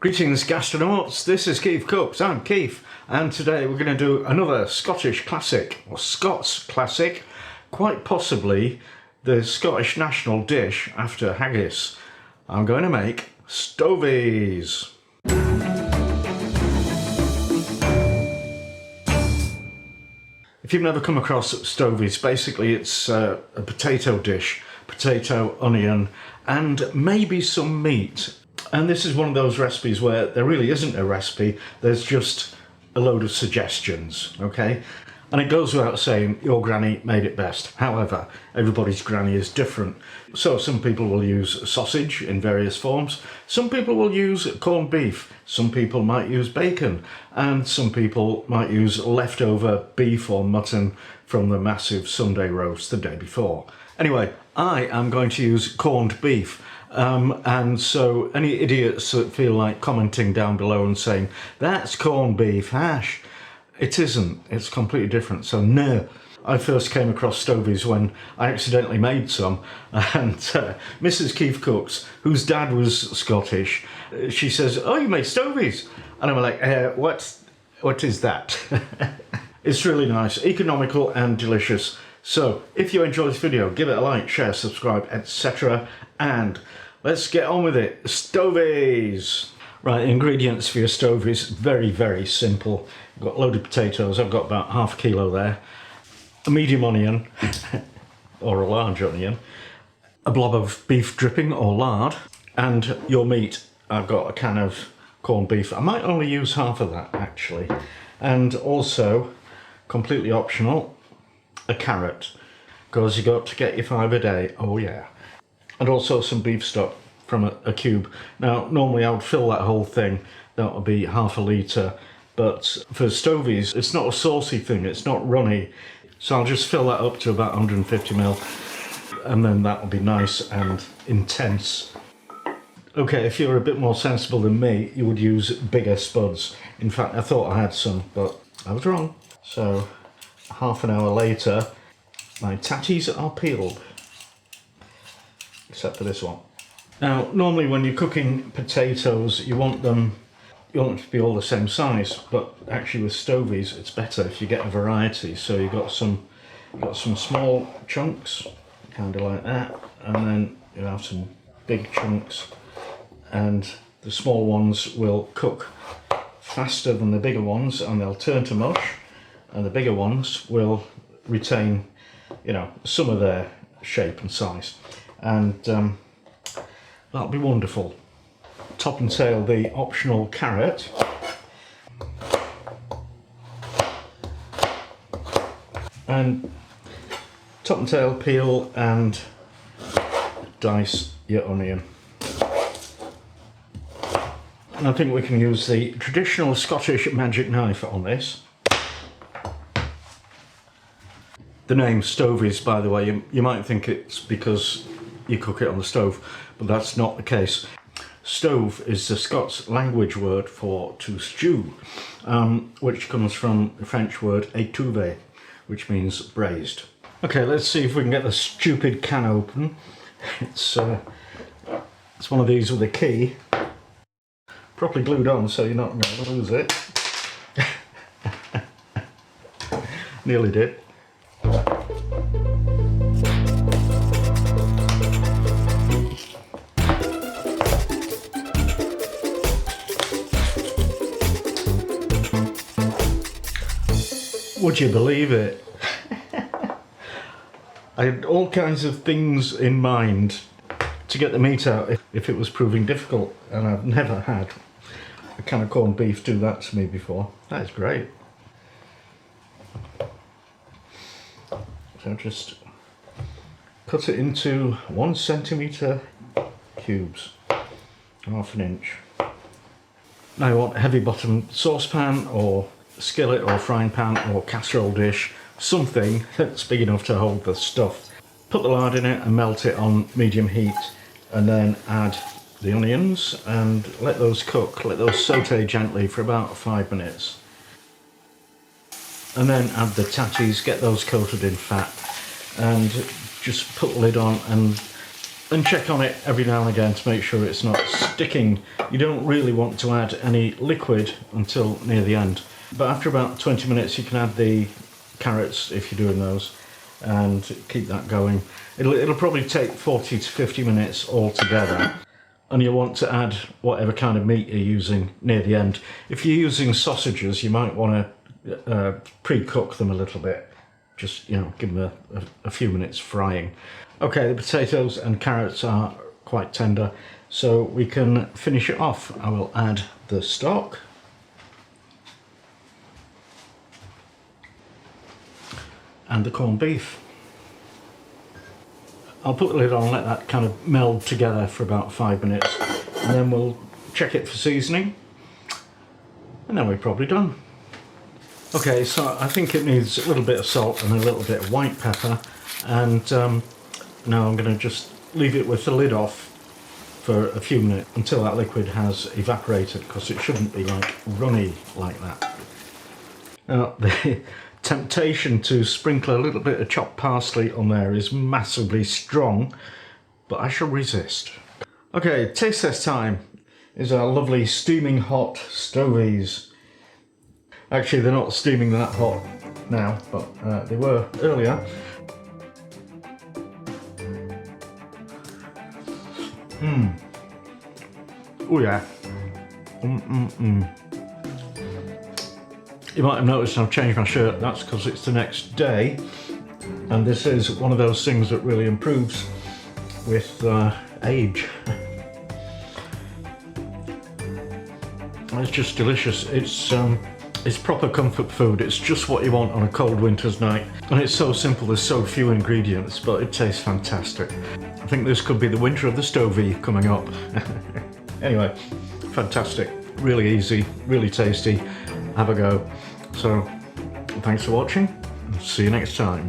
Greetings gastronauts, this is KeefCooks, I'm Keef, and today we're going to do another Scottish classic, or Scots classic, quite possibly the Scottish national dish after haggis. I'm going to make Stovies. If you've never come across Stovies, basically it's a potato dish, potato, onion, and maybe some meat. And this is one of those recipes where there really isn't a recipe, there's just a load of suggestions, okay? And it goes without saying, your granny made it best. However, everybody's granny is different. So some people will use sausage in various forms, some people will use corned beef, some people might use bacon, and some people might use leftover beef or mutton from the massive Sunday roast the day before. Anyway, I am going to use corned beef. And so any idiots that feel like commenting down below and saying, that's corned beef hash, it isn't, it's completely different, so no. I first came across Stovies when I accidentally made some, and Mrs. KeefCooks, whose dad was Scottish, she says, oh, you made Stovies? And I'm like, what is that? It's really nice, economical and delicious. So if you enjoy this video, give it a like, share, subscribe, etc. And let's get on with it. Stovies! Right, ingredients for your Stovies, very, very simple. I've got loaded potatoes, I've got about half a kilo there. A medium onion, or a large onion. A blob of beef dripping or lard. And your meat, I've got a can of corned beef. I might only use half of that, actually. And also, completely optional, a carrot, because you got to get your 5 a day, oh yeah. And also some beef stock from a cube. Now normally I would fill that whole thing, that would be half a litre, but for Stovies it's not a saucy thing, it's not runny, so I'll just fill that up to about 150 ml, and then that will be nice and intense. Okay, if you're a bit more sensible than me, you would use bigger spuds. In fact, I thought I had some, but I was wrong. So half an hour later, my tatties are peeled, except for this one. Now, normally when you're cooking potatoes, you want them to be all the same size, but actually with Stovies, it's better if you get a variety. So you've got some small chunks, kind of like that, and then you have some big chunks, and the small ones will cook faster than the bigger ones, and they'll turn to mush, and the bigger ones will retain, you know, some of their shape and size, and that'll be wonderful. Top and tail the optional carrot, and top and tail peel and dice your onion. And I think we can use the traditional Scottish magic knife on this. The name Stovies, by the way, you might think it's because you cook it on the stove, but that's not the case. Stove is the Scots language word for to stew, which comes from the French word étuve, which means braised. Okay, let's see if we can get the stupid can open. It's one of these with a key, properly glued on, so you're not going to lose it. Nearly did. Would you believe it? I had all kinds of things in mind to get the meat out if it was proving difficult, and I've never had a can of corned beef do that to me before. That is great. So just cut it into 1 centimetre cubes, half an inch. Now you want a heavy bottomed saucepan or skillet or frying pan or casserole dish, something that's big enough to hold the stuff. Put the lard in it and melt it on medium heat, and then add the onions and let those cook, let those saute gently for about 5 minutes. And then add the tatties, get those coated in fat, and just put the lid on and And check on it every now and again to make sure it's not sticking. You don't really want to add any liquid until near the end. But after about 20 minutes you can add the carrots if you're doing those and keep that going. It'll probably take 40 to 50 minutes altogether. And you'll want to add whatever kind of meat you're using near the end. If you're using sausages, you might want to pre-cook them a little bit. Just, you know, give them a few minutes frying. Okay, the potatoes and carrots are quite tender, so we can finish it off. I will add the stock. And the corned beef. I'll put the lid on and let that kind of meld together for about 5 minutes, and then we'll check it for seasoning, and then we're probably done. Okay, so I think it needs a little bit of salt and a little bit of white pepper, and now I'm going to just leave it with the lid off for a few minutes until that liquid has evaporated, because it shouldn't be like runny like that. Now, the temptation to sprinkle a little bit of chopped parsley on there is massively strong, but I shall resist. Okay, taste test time is our lovely steaming hot Stovies. Actually, they're not steaming that hot now, but they were earlier. Oh yeah. You might have noticed I've changed my shirt. That's because it's the next day, and this is one of those things that really improves with age. It's just delicious. It's proper comfort food. It's just what you want on a cold winter's night, and it's so simple. There's so few ingredients, but it tastes fantastic. I think this could be the winter of the Stovie coming up. Anyway, fantastic. Really easy, really tasty. Have a go. So, thanks for watching. See you next time.